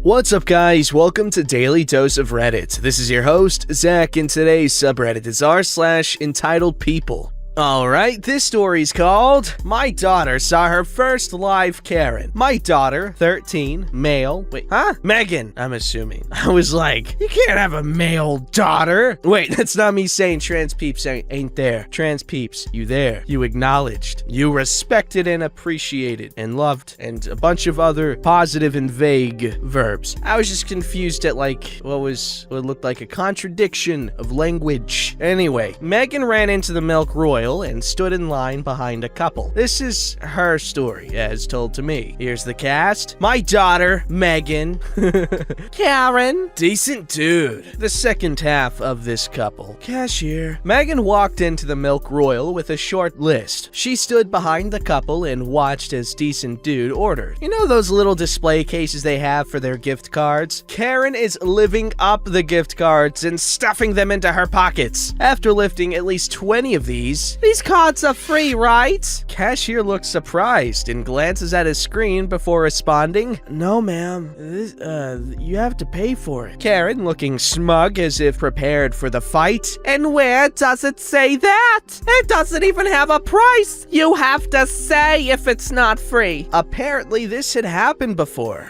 What's up, guys? Welcome to Daily Dose of Reddit. This is your host, Zach, and today's subreddit is r/entitled people. Alright, this story's called My Daughter Saw Her First Live Karen. My daughter, 13, male. Wait, huh? Megan, I'm assuming. I was like, you can't have a male daughter. Wait, that's not me saying trans peeps ain't there. Trans peeps, you there. You acknowledged. You respected and appreciated and loved and a bunch of other positive and vague verbs. I was just confused at what looked like a contradiction of language. Anyway, Megan ran into the Milk Royal and stood in line behind a couple. This is her story, as told to me. Here's the cast. My daughter, Megan. Karen. Decent dude. The second half of this couple. Cashier. Megan walked into the Milk Royal with a short list. She stood behind the couple and watched as decent dude ordered. You know those little display cases they have for their gift cards? Karen is living up the gift cards and stuffing them into her pockets. After lifting at least 20 of these cards are free, right? Cashier looks surprised and glances at his screen before responding, no ma'am, you have to pay for it. Karen, looking smug as if prepared for the fight, and where does it say that? It doesn't even have a price. You have to say if it's not free. Apparently this had happened before.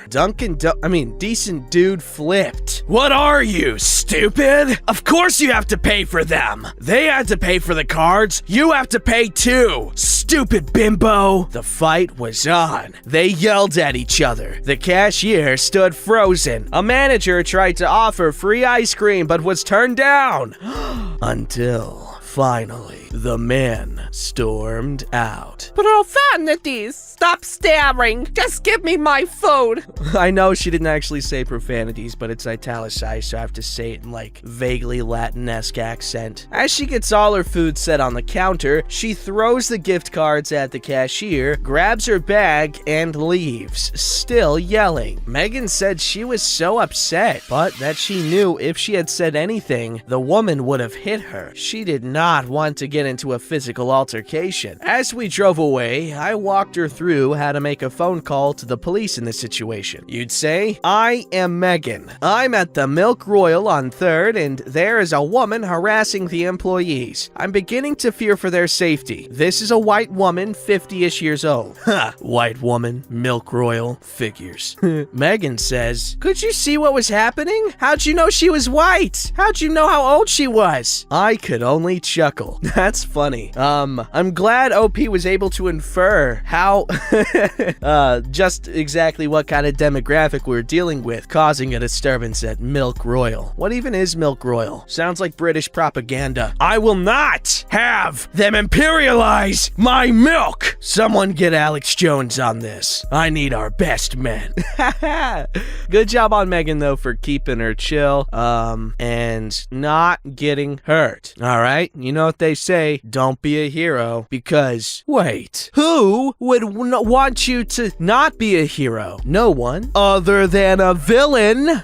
Decent dude flipped. What are you, stupid? Of course you have to pay for them. They had to pay for the cards. You have to pay too, stupid bimbo. The fight was on. They yelled at each other. The cashier stood frozen. A manager tried to offer free ice cream but was turned down. Until finally, the man stormed out. Profanities! Stop staring! Just give me my food! I know she didn't actually say profanities, but it's italicized, so I have to say it in vaguely Latin-esque accent. As she gets all her food set on the counter, she throws the gift cards at the cashier, grabs her bag, and leaves, still yelling. Megan said she was so upset, but that she knew if she had said anything, the woman would have hit her. She did not want to get into a physical altercation. As we drove away, I walked her through how to make a phone call to the police in this situation. You'd say, I am Megan. I'm at the Milk Royal on 3rd, and there is a woman harassing the employees. I'm beginning to fear for their safety. This is a white woman, 50-ish years old. Ha! White woman, Milk Royal, figures. Megan says, could you see what was happening? How'd you know she was white? How'd you know how old she was? I could only chuckle. That's funny. I'm glad OP was able to infer how, just exactly what kind of demographic we're dealing with, causing a disturbance at Milk Royal. What even is Milk Royal? Sounds like British propaganda. I will not have them imperialize my milk! Someone get Alex Jones on this. I need our best men. Good job on Megan, though, for keeping her chill, and not getting hurt. Alright? You know what they say, don't be a hero, because, wait, who would want you to not be a hero? No one, other than a villain.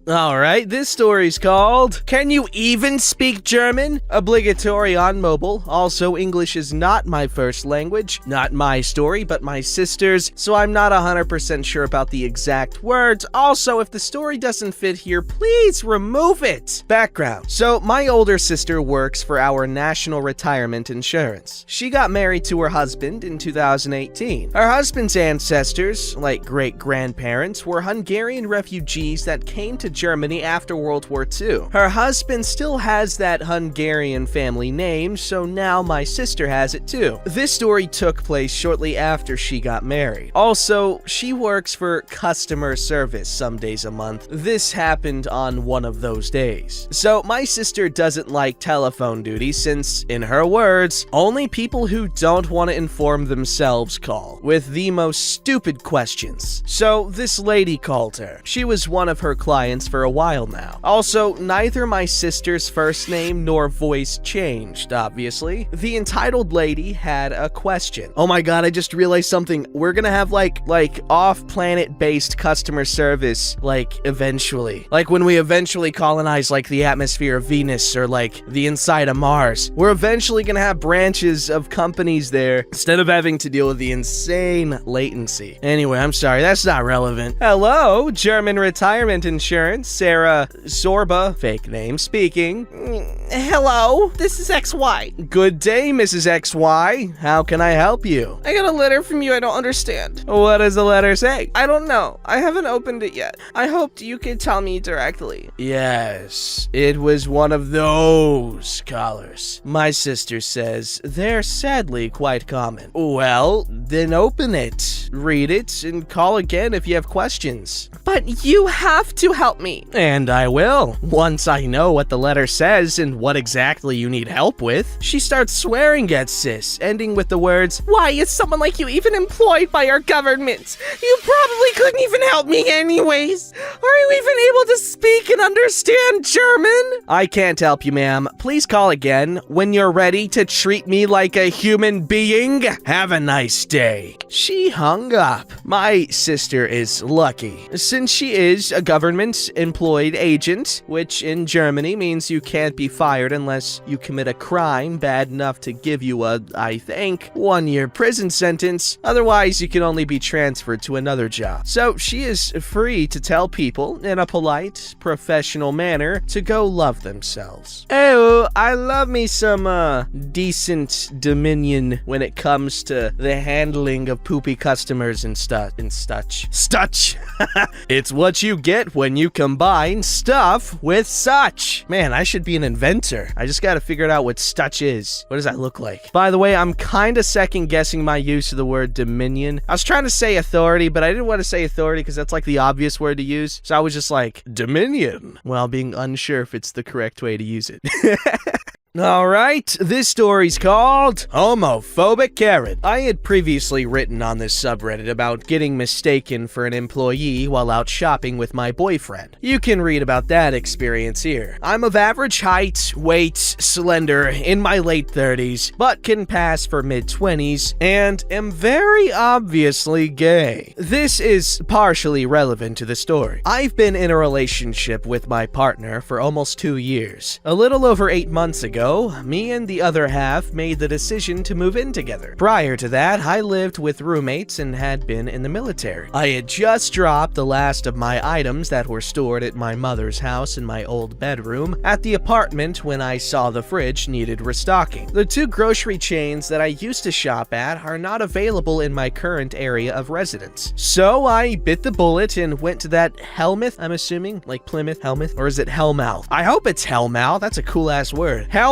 Alright, this story's called Can You Even Speak German? Obligatory on mobile. Also, English is not my first language. Not my story, but my sister's, so I'm not 100% sure about the exact words. Also, if the story doesn't fit here, please remove it. Background. So, my older sister works for our national retirement insurance. She got married to her husband in 2018. Her husband's ancestors, like great-grandparents, were Hungarian refugees that came to Germany after World War II. Her husband still has that Hungarian family name, so now my sister has it too. This story took place shortly after she got married. Also, she works for customer service some days a month. This happened on one of those days. So my sister doesn't like telephone duty since, in her words, only people who don't want to inform themselves call, with the most stupid questions. So this lady called her. She was one of her clients friends for a while now. Also, neither my sister's first name nor voice changed, obviously. The entitled lady had a question. Oh my god, I just realized something. We're gonna have like off-planet based customer service, like, eventually. Like when we eventually colonize like the atmosphere of Venus or like the inside of Mars. We're eventually gonna have branches of companies there instead of having to deal with the insane latency. Anyway, I'm sorry, that's not relevant. Hello, German Retirement Insurance, Sarah Zorba, fake name, speaking. Hello, this is XY. Good day, Mrs. XY. How can I help you? I got a letter from you I don't understand. What does the letter say? I don't know. I haven't opened it yet. I hoped you could tell me directly. Yes, it was one of those colors. My sister says they're sadly quite common. Well, then open it, read it, and call again if you have questions. But you have to help me. And I will, once I know what the letter says and what exactly you need help with. She starts swearing at sis, ending with the words, Why is someone like you even employed by our government? You probably couldn't even help me anyways. Are you even able to speak and understand German? I can't help you, ma'am. Please call again when you're ready to treat me like a human being. Have a nice day. She hung up. My sister is lucky, since she is a government-employed agent, which in Germany means you can't be fired unless you commit a crime bad enough to give you a, I think, 1-year prison sentence. Otherwise, you can only be transferred to another job. So she is free to tell people in a polite, professional manner to go love themselves. Oh, I love me some, decent dominion when it comes to the handling of poopy customers and such. It's what you get when you combine stuff with such. Man, I should be an inventor. I just gotta figure out what such is. What does that look like? By the way, I'm kinda second guessing my use of the word dominion. I was trying to say authority, but I didn't want to say authority because that's like the obvious word to use. So I was just like, dominion, while being unsure if it's the correct way to use it. Alright, this story's called Homophobic Carrot. I had previously written on this subreddit about getting mistaken for an employee while out shopping with my boyfriend. You can read about that experience here. I'm of average height, weight, slender, in my late 30s, but can pass for mid-20s, and am very obviously gay. This is partially relevant to the story. I've been in a relationship with my partner for almost 2 years. A little over 8 months ago, me and the other half made the decision to move in together. Prior to that, I lived with roommates and had been in the military. I had just dropped the last of my items that were stored at my mother's house in my old bedroom at the apartment when I saw the fridge needed restocking. The 2 grocery chains that I used to shop at are not available in my current area of residence. So I bit the bullet and went to that Hellmouth, I'm assuming, like Plymouth, Hellmouth, or is it Hellmouth? I hope it's Hellmouth, that's a cool ass word. Hellmouth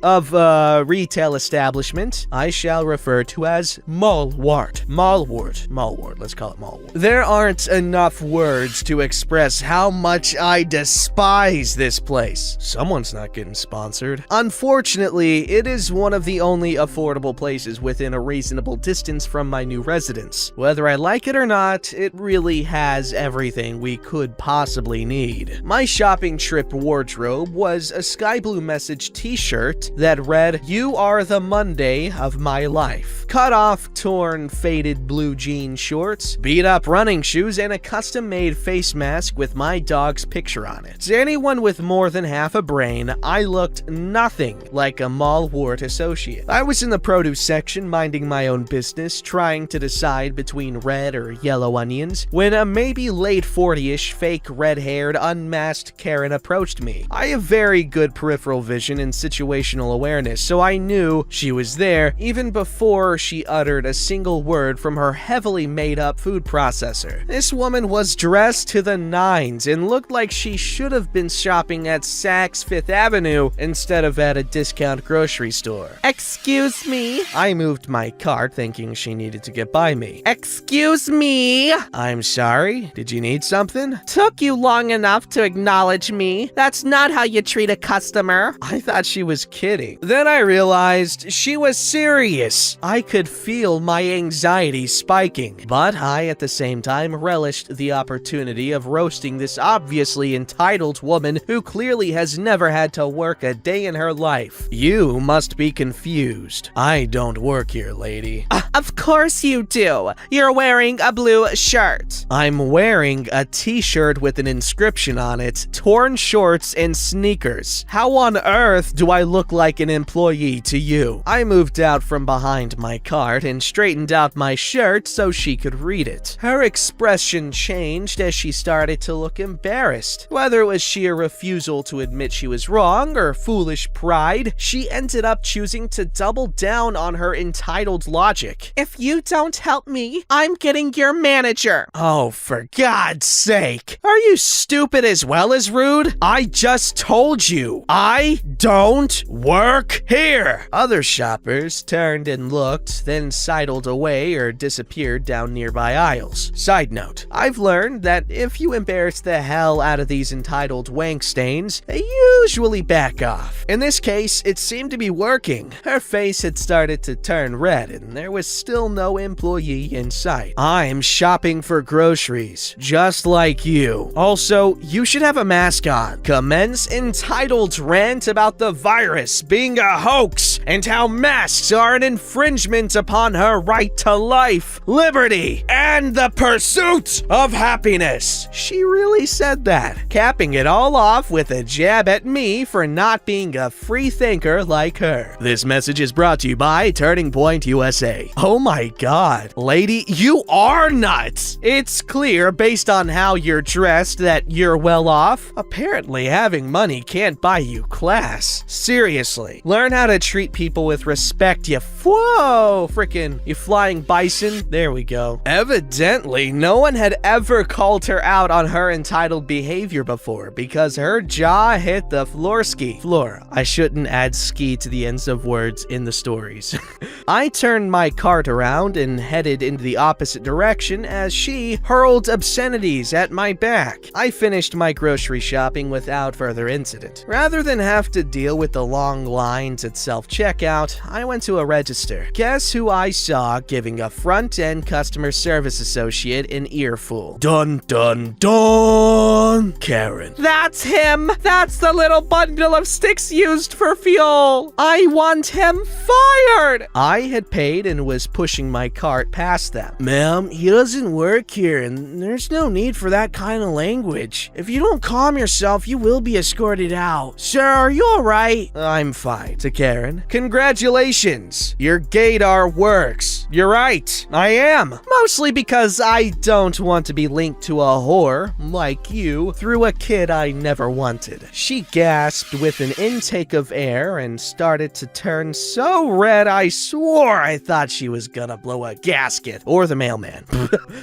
of retail establishment I shall refer to as Malwart. Malwart, let's call it Malwart. There aren't enough words to express how much I despise this place. Someone's not getting sponsored. Unfortunately, it is one of the only affordable places within a reasonable distance from my new residence. Whether I like it or not, it really has everything we could possibly need. My shopping trip wardrobe was a sky blue message t-shirt that read, "You are the Monday of my life." Cut off, torn, faded blue jean shorts, beat up running shoes, and a custom-made face mask with my dog's picture on it. To anyone with more than half a brain, I looked nothing like a Malwart associate. I was in the produce section minding my own business, trying to decide between red or yellow onions, when a maybe late 40-ish, fake red-haired, unmasked Karen approached me. I have very good peripheral vision and situational awareness, so I knew she was there even before she uttered a single word from her heavily made-up food processor. This woman was dressed to the nines and looked like she should have been shopping at Saks Fifth Avenue instead of at a discount grocery store. Excuse me? I moved my cart thinking she needed to get by me. Excuse me? I'm sorry, did you need something? Took you long enough to acknowledge me. That's not how you treat a customer. customer. I thought she was kidding. Then I realized she was serious. I could feel my anxiety spiking, but I at the same time relished the opportunity of roasting this obviously entitled woman who clearly has never had to work a day in her life. You must be confused. I don't work here, lady. Of course you do. You're wearing a blue shirt. I'm wearing a t-shirt with an inscription on it, torn shorts and sneakers. How on earth do I look like an employee to you? I moved out from behind my cart and straightened out my shirt so she could read it. Her expression changed as she started to look embarrassed. Whether it was sheer refusal to admit she was wrong or foolish pride, she ended up choosing to double down on her entitled logic. If you don't help me, I'm getting your manager. Oh, for God's sake. Are you stupid as well as rude? I just told you, I don't work here. Other shoppers turned and looked, then sidled away or disappeared down nearby aisles. Side note, I've learned that if you embarrass the hell out of these entitled wank stains, they usually back off. In this case, it seemed to be working. Her face had started to turn red and there was still no employee in sight. I'm shopping for groceries, just like you. Also, you should have a mask on. Commence entitled rant about the virus being a hoax and how masks are an infringement upon her right to life, liberty, and the pursuit of happiness. She really said that, capping it all off with a jab at me for not being a free thinker like her. This message is brought to you by Turning Point USA. Oh my god, lady, you are nuts! It's clear based on how you're dressed that you're well off. Apparently having money can't buy you class. Seriously, learn how to treat people with respect, you you flying bison. There we go. Evidently, no one had ever called her out on her entitled behavior before because her jaw hit the floor. I shouldn't add ski to the ends of words in the stories. I turned my cart around and headed into the opposite direction as she hurled obscenities at my back. I finished my grocery shopping without further incident. Rather than have to deal with the long lines at self-checkout, I went to a register. Guess who I saw giving a front-end customer service associate an earful? Dun dun dun! Karen. That's him! That's the little bundle of sticks used for fuel! I want him fired! I had paid and was pushing my cart past them. Ma'am, he doesn't work here and there's no need for that kind of language. If you don't calm yourself, you will be escorted out. Sir, are you alright? I'm fine. To Karen. Congratulations! Your gaydar works. You're right, I am. Mostly because I don't want to be linked to a whore, like you, through a kid I never wanted. She gasped with an intake of air and started to turn so red I swore I thought she was gonna blow a gasket. Or the mailman.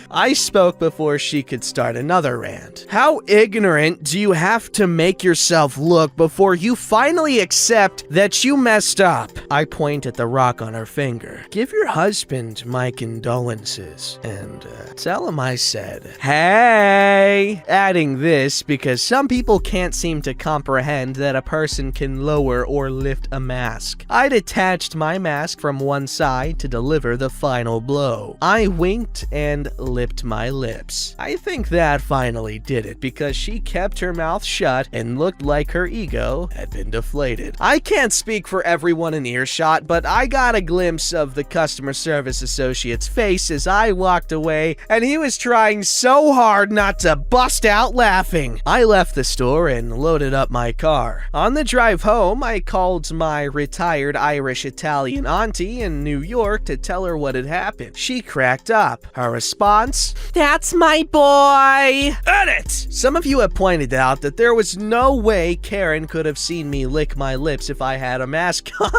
I spoke before she could start another rant. How ignorant do you have to make yourself look before you finally accept that you messed up? I point at the rock on her finger. Give your husband my condolences and tell him I said, hey! Adding this because some people can't seem to comprehend that a person can lower or lift a mask. I detached my mask from one side to deliver the final blow. I winked and lipped my lips. I think that finally did it because she kept her mouth shut and looked like her ego had been deflated. I can't speak for everyone in earshot, but I got a glimpse of the customer service associate's face as I walked away, and he was trying so hard not to bust out laughing. I left the store and loaded up my car. On the drive home, I called my retired Irish-Italian auntie in New York to tell her what had happened. She cracked up. Her response? That's my boy! Edit! Some of you have pointed out that there was no way Karen could have seen me lick my lips if I had a mask on.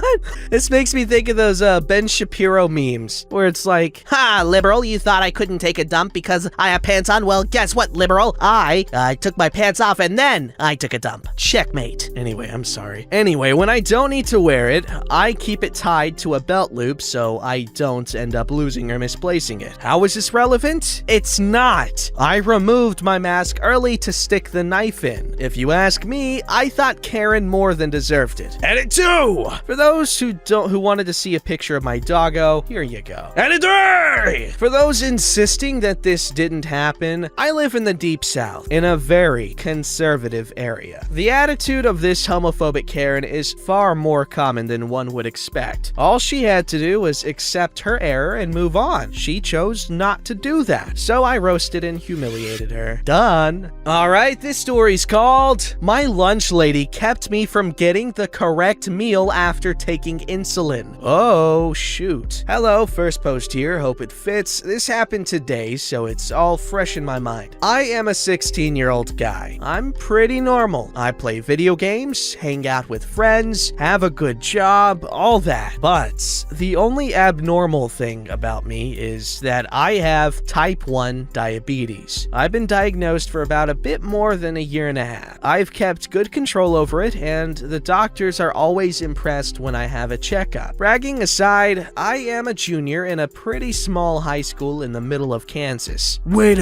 This makes me think of those Ben Shapiro memes, where it's like, ha, liberal, you thought I couldn't take a dump because I have pants on? Well, guess what, liberal? I took my pants off and then I took a dump. Checkmate. Anyway, I'm sorry. Anyway, when I don't need to wear it, I keep it tied to a belt loop so I don't end up losing or misplacing it. How is this relevant? It's not. I removed my mask early to stick the knife in. If you ask me, I thought thought Karen more than deserved it. Edit 2! For those who wanted to see a picture of my doggo, here you go. Edit 3! For those insisting that this didn't happen, I live in the Deep South, in a very conservative area. The attitude of this homophobic Karen is far more common than one would expect. All she had to do was accept her error and move on. She chose not to do that, so I roasted and humiliated her. Done. Alright, this story's called My Lunch Lady Kept Me from Getting the Correct Meal After Taking Insulin. Oh, shoot. Hello, first post here, hope it fits. This happened today, so it's all fresh in my mind. I am a 16-year-old guy. I'm pretty normal. I play video games, hang out with friends, have a good job, all that. But the only abnormal thing about me is that I have type 1 diabetes. I've been diagnosed for about a bit more than a year and a half. I've kept good control over it, and the doctors are always impressed when I have a checkup. Bragging aside, I am a junior in a pretty small high school in the middle of Kansas. Wait,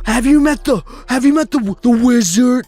have you met the wizard?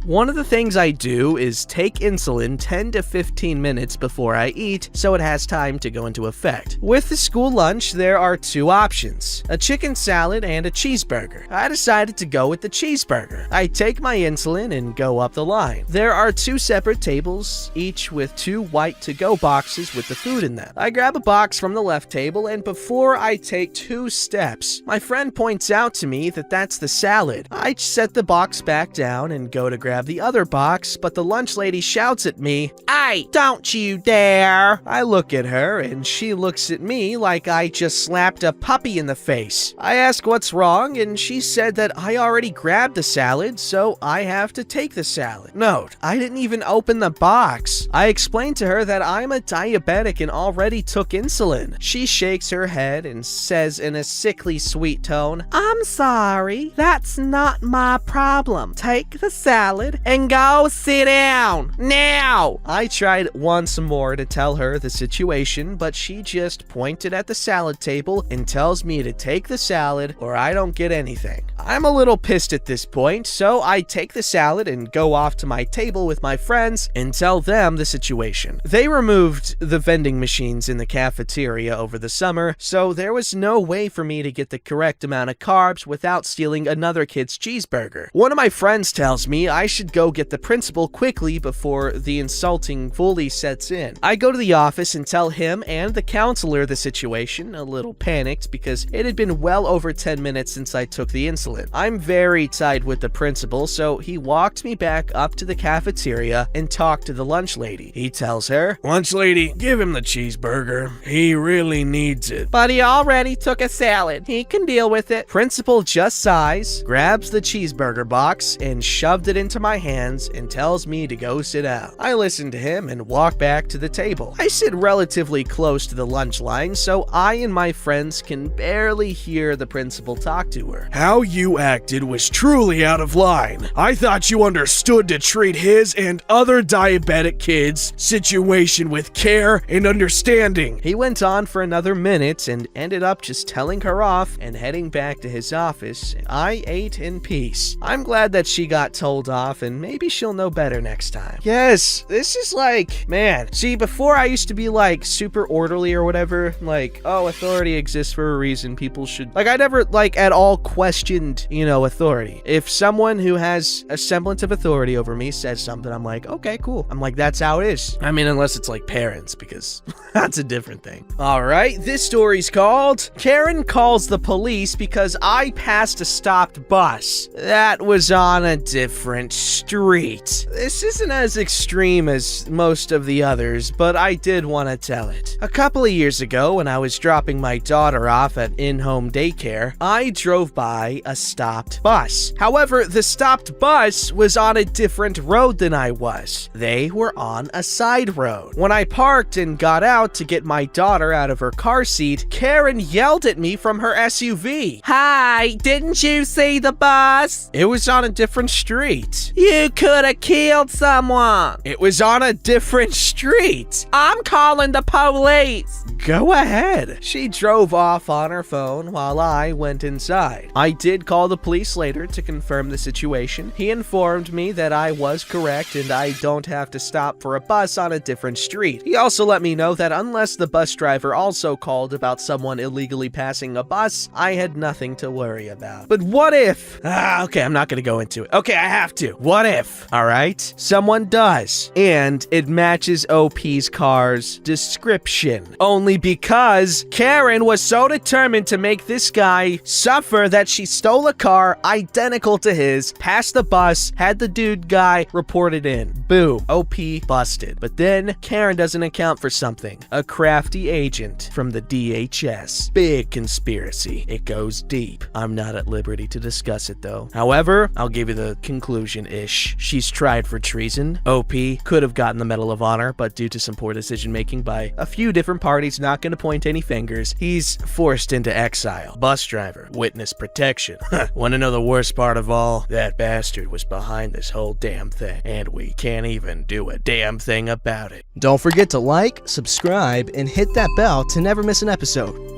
One of the things I do is take insulin 10 to 15 minutes before I eat, so it has time to go into effect. With the school lunch, there are two options, a chicken salad and a cheeseburger. I decided to go with the cheeseburger. I take my insulin and go up the line. There are two separate tables, each with two white to-go boxes with the food in them. I grab a box from the left table, and before I take 2 steps, my friend points out to me that that's the salad. I set the box back down and go to grab the other box, but the lunch lady shouts at me, "Hey, don't you dare!" I look at her, and she looks at me like I just slapped a puppy in the face. I ask what's wrong, and she said that I already grabbed the salad, so I have to take the salad. Note, I didn't even open the box. I explained to her that I'm a diabetic and already took insulin. She shakes her head and says in a sickly sweet tone, "I'm sorry, that's not my problem. Take the salad and go sit down, now!" I tried once more to tell her the situation, but she just pointed at the salad table and tells me to take the salad or I don't get anything. I'm a little pissed at this point, so I take the salad and go off to my table with my friends and tell them the situation. They removed the vending machines in the cafeteria over the summer, so there was no way for me to get the correct amount of carbs without stealing another kid's cheeseburger. One of my friends tells me I should go get the principal quickly before the insulting fully sets in. I go to the office and tell him and the counselor the situation, a little panicked because it had been well over 10 minutes since I took the insulin. I'm very tight with the principal, so he walked me back up to the cafeteria and talked to the lunch lady. He tells her, "Lunch lady, give him the cheeseburger. He really needs it." But he already took a salad. He can deal with it. Principal just sighs, grabs the cheeseburger box, and shoved it into my hands and tells me to go sit down. I listen to him and walk back to the table. I sit relatively close to the lunch line, so I and my friends can barely hear the principal talk to her. "How you acted was truly out of line. I thought you understood to treat his and other diabetic kids' situation with care and understanding." He went on for another minute and ended up just telling her off and heading back to his office. I ate in peace. I'm glad that she got told off, and maybe she'll know better next time. Yes, this is like, man, see, before I used to be like super orderly or whatever, like, oh, authority exists for a reason, people should, like, I never like at all questioned, authority. If someone who has a semblance of authority over me says something, I'm like, okay, cool. I'm like, that's how it is. I mean, unless it's like parents, because that's a different thing. All right, this story's called Karen Calls the Police Because I Passed a Stopped Bus. That was on a different street. This isn't as extreme as most of the others, but I did want to tell it. A couple of years ago, when I was dropping my daughter off at in-home daycare, I drove by a stopped bus. However, the stopped bus was on a different road than I was. They were on a side road. When I parked and got out to get my daughter out of her car seat, Karen yelled at me from her SUV. Hi, didn't Didn't you see the bus? It was on a different street. You could have killed someone. It was on a different street. I'm calling the police. Go ahead. She drove off on her phone while I went inside. I did call the police later to confirm the situation. He informed me that I was correct and I don't have to stop for a bus on a different street. He also let me know that unless the bus driver also called about someone illegally passing a bus, I had nothing to worry about. But what if? Okay, I'm not gonna go into it. Okay, I have to. What if? All right, someone does, and it matches OP's car's description. Only because Karen was so determined to make this guy suffer that she stole a car identical to his, passed the bus, had the dude guy reported in. Boom. OP busted. But then Karen doesn't account for something. A crafty agent from the DHS. Big conspiracy. It goes deep. I'm not at liberty to discuss it though. However, I'll give you the conclusion-ish. She's tried for treason. OP could have gotten the Medal of Honor, but due to some poor decision-making by a few different parties, not gonna point any fingers, he's forced into exile. Bus driver, witness protection. Wanna know the worst part of all? That bastard was behind this whole damn thing, and we can't even do a damn thing about it. Don't forget to like, subscribe, and hit that bell to never miss an episode.